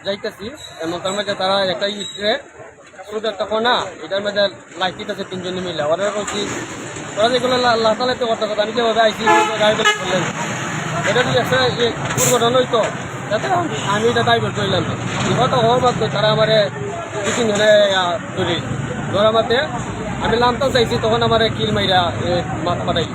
যাইতেছি এমনটার মধ্যে তারা একটা ইটে শুধু একটা কোনা এটার মধ্যে লাইট আছে তিনজনে মিলে ওরা বলছি ওরা যেগুলো লাতালাইতে করতে কথা আমি যেভাবে আইসি গাড়ি বের করলেন এটা যদি একটা দুর্ঘটনা হইতো যাতে আমি এটা ড্রাইভার করলাম বিপদ হওয়ার মাত্র তারা আমার দু তিনজনে ধরি ধরার মাত্রে আমি নামতেও চাইছি তখন আমার কিল মাইরা মাথা পাঠাই